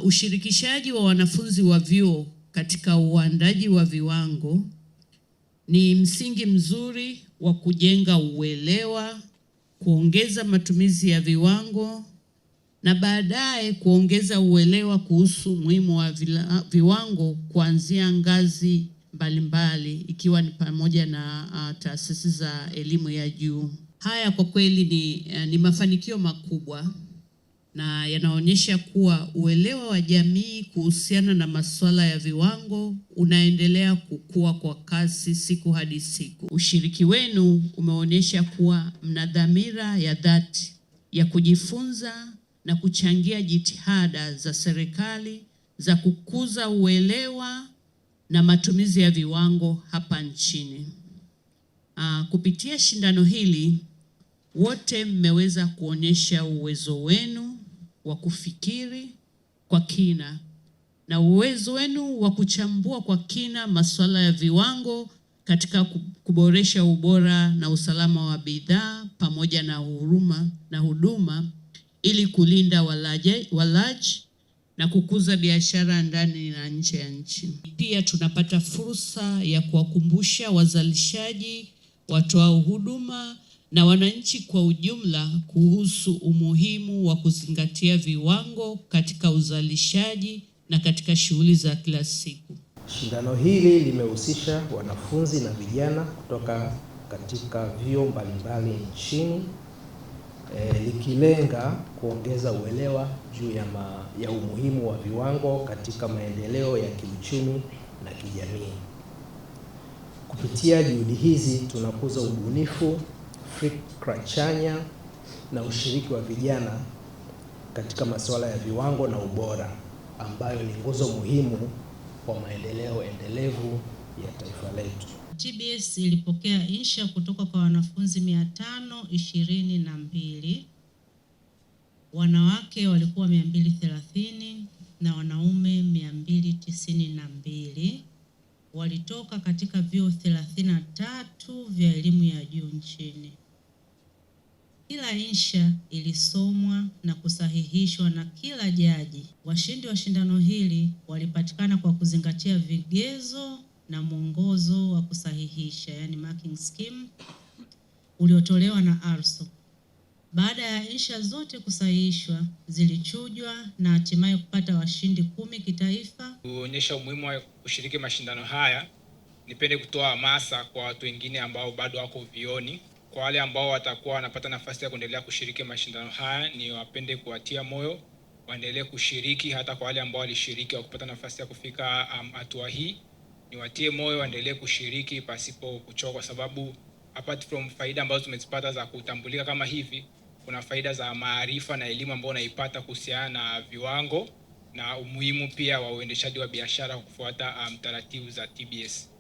Ushirikishaji wa wanafunzi wa vyuo katika uandaji wa viwango ni msingi mzuri wa kujenga uelewa, kuongeza matumizi ya viwango na baadaye kuongeza uelewa kuhusu umuhimu wa viwango kuanzia ngazi mbalimbali ikiwa ni pamoja na taasisi za elimu ya juu. Haya kwa kweli ni mafanikio makubwa na yanaonyesha kuwa uelewa wa jamii kuhusiana na masuala ya viwango unaendelea kukua kwa kasi siku hadi siku. Ushiriki wenu umeonyesha kuwa mna dhamira ya dhati ya kujifunza na kuchangia jitihada za serikali za kukuza uelewa na matumizi ya viwango hapa nchini. Kupitia shindano hili, wote mmeweza kuonyesha uwezo wenu wa kufikiri kwa kina na uwezo wenu wa kuchambua kwa kina masuala ya viwango katika kuboresha ubora na usalama wa bidhaa pamoja na huduma ili kulinda walaji na kukuza biashara ndani na nje ya nchi. Pia tunapata fursa ya kuwakumbusha wazalishaji, watoa huduma na wananchi kwa ujumla kuhusu umuhimu wa kuzingatia viwango katika uzalishaji na katika shughuli za kila siku. Shindano hili limehusisha wanafunzi na vijana kutoka katika vyuo mbalimbali nchini, likilenga kuongeza uelewa juu ya umuhimu wa viwango katika maendeleo ya kiuchumi na kijamii. Kupitia juhudi hizi tunakuza ubunifu, fikra chanya na ushiriki wa vijana katika masuala ya viwango na ubora ambayo ni nguzo muhimu kwa maendeleo endelevu ya taifa letu. TBS ilipokea insha kutoka kwa wanafunzi 522. Wanawake walikuwa 230 na wanaume 292. Walitoka katika vyuo 33 vya elimu ya juu nchini. Kila insha ilisomwa na kusahihishwa na kila jaji. Washindi wa shindano hili walipatikana kwa kuzingatia vigezo na mwongozo wa kusahihisha, yani marking scheme, uliotolewa na ARSO. Baada ya insha zote kusahihishwa, zilichujwa na hatimaye kupata washindi 10 kitaifa. Kuonyesha umuhimu wa kushiriki mashindano haya, nipende kutoa hamasa kwa watu wengine ambao bado wako vioni. Kwa wale ambao watakuwa wanapata nafasi ya kuendelea kushiriki mashindano haya, ni wapende kuwatia moyo waendelee kushiriki. Hata kwa wale ambao walishiriki wa kupata nafasi ya kufika hatua hii, ni watie moyo waendelee kushiriki pasipo kuchoka, kwa sababu apart from faida ambazo tumezipata za kutambulika kama hivi, kuna faida za maarifa na elimu ambayo unaipata kuhusiana na viwango na umuhimu pia wa uendeshaji wa biashara kufuata taratibu za TBS.